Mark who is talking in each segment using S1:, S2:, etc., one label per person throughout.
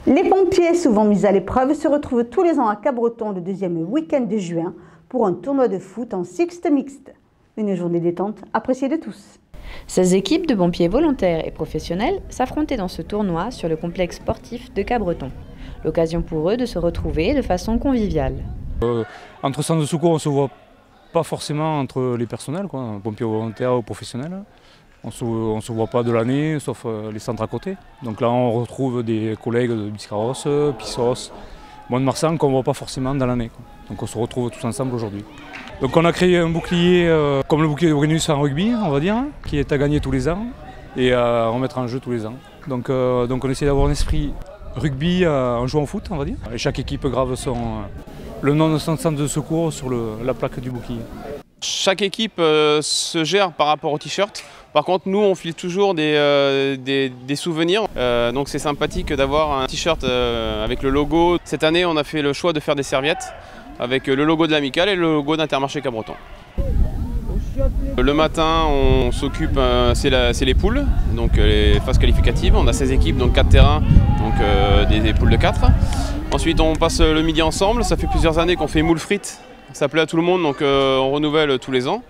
S1: Les pompiers, souvent mis à l'épreuve, se retrouvent tous les ans à Cabreton le deuxième week-end de juin pour un tournoi de foot en sixte mixte. Une journée détente appréciée de tous.
S2: 16 équipes de pompiers volontaires et professionnels s'affrontaient dans ce tournoi sur le complexe sportif de Cabreton. L'occasion pour eux de se retrouver de façon conviviale.
S3: Entre centres de secours, on ne se voit pas forcément entre les personnels, pompiers volontaires ou professionnels. On ne se voit pas de l'année, sauf les centres à côté. Donc là, on retrouve des collègues de Biscarrosse, Pissos, Mont-de-Marsan qu'on ne voit pas forcément dans l'année. Donc on se retrouve tous ensemble aujourd'hui. Donc on a créé un bouclier comme le bouclier de Brennus en rugby, on va dire, qui est à gagner tous les ans et à remettre en jeu tous les ans. Donc on essaie d'avoir un esprit rugby en jouant au foot, on va dire. Et chaque équipe grave le nom de son centre de secours sur la plaque du bouclier.
S4: Chaque équipe se gère par rapport au t-shirt. Par contre, nous, on file toujours des souvenirs. Donc c'est sympathique d'avoir un t-shirt avec le logo. Cette année, on a fait le choix de faire des serviettes avec le logo de l'Amicale et le logo d'Intermarché Cabreton. Le matin, on s'occupe, c'est les poules, donc les phases qualificatives. On a 16 équipes, donc 4 terrains, donc des poules de 4. Ensuite, on passe le midi ensemble. Ça fait plusieurs années qu'on fait moule frites. Ça plaît à tout le monde, donc on renouvelle tous les ans.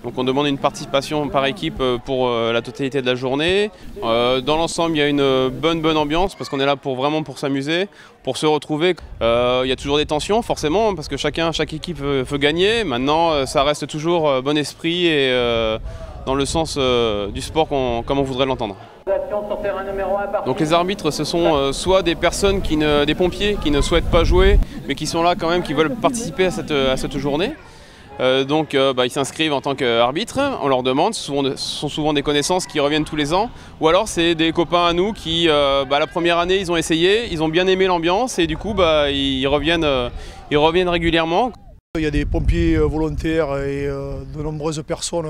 S4: Donc on demande une participation par équipe pour la totalité de la journée. Dans l'ensemble, il y a une bonne ambiance parce qu'on est là vraiment pour s'amuser, pour se retrouver. Il y a toujours des tensions forcément parce que chaque équipe veut gagner. Maintenant, ça reste toujours bon esprit et dans le sens du sport comme on voudrait l'entendre. Donc les arbitres, ce sont soit des personnes, des pompiers qui ne souhaitent pas jouer mais qui sont là quand même, qui veulent participer à cette journée. Ils s'inscrivent en tant qu'arbitres, on leur demande, ce sont souvent des connaissances qui reviennent tous les ans, ou alors c'est des copains à nous qui, la première année, ils ont essayé, ils ont bien aimé l'ambiance et du coup, ils reviennent régulièrement.
S5: Il y a des pompiers volontaires et de nombreuses personnes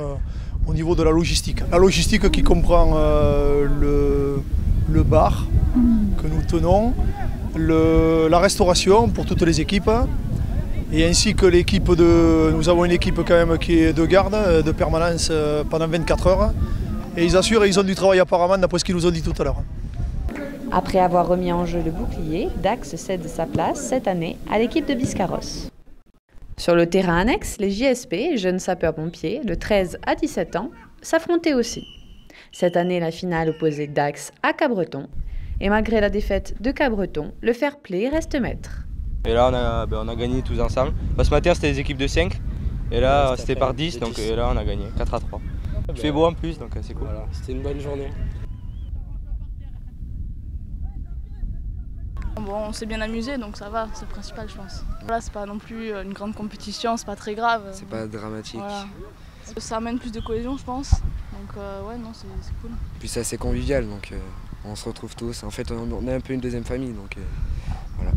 S5: au niveau de la logistique. La logistique qui comprend le bar que nous tenons, la restauration pour toutes les équipes, et ainsi que nous avons une équipe quand même qui est de garde, de permanence pendant 24 heures. Et ils assurent et ils ont du travail apparemment d'après ce qu'ils nous ont dit tout à l'heure.
S2: Après avoir remis en jeu le bouclier, Dax cède sa place cette année à l'équipe de Biscarrosse. Sur le terrain annexe, les JSP, jeunes sapeurs-pompiers, de 13 à 17 ans, s'affrontaient aussi. Cette année, la finale opposait Dax à Cabreton. Et malgré la défaite de Cabreton, le fair-play reste maître.
S6: Et là, on a gagné tous ensemble. Ce matin, c'était des équipes de 5. Et là, c'était par 10. Donc là, on a gagné 4 à 3. Il fait beau en plus, donc c'est cool.
S7: Voilà, c'était une bonne journée.
S8: Bon, on s'est bien amusé, donc ça va, c'est le principal, je pense. Voilà, c'est pas non plus une grande compétition, c'est pas très grave.
S7: C'est pas dramatique.
S8: Voilà. Ça amène plus de cohésion, je pense. Donc ouais, non, c'est cool.
S7: Puis c'est assez convivial, donc on se retrouve tous. En fait, on est un peu une deuxième famille, donc voilà.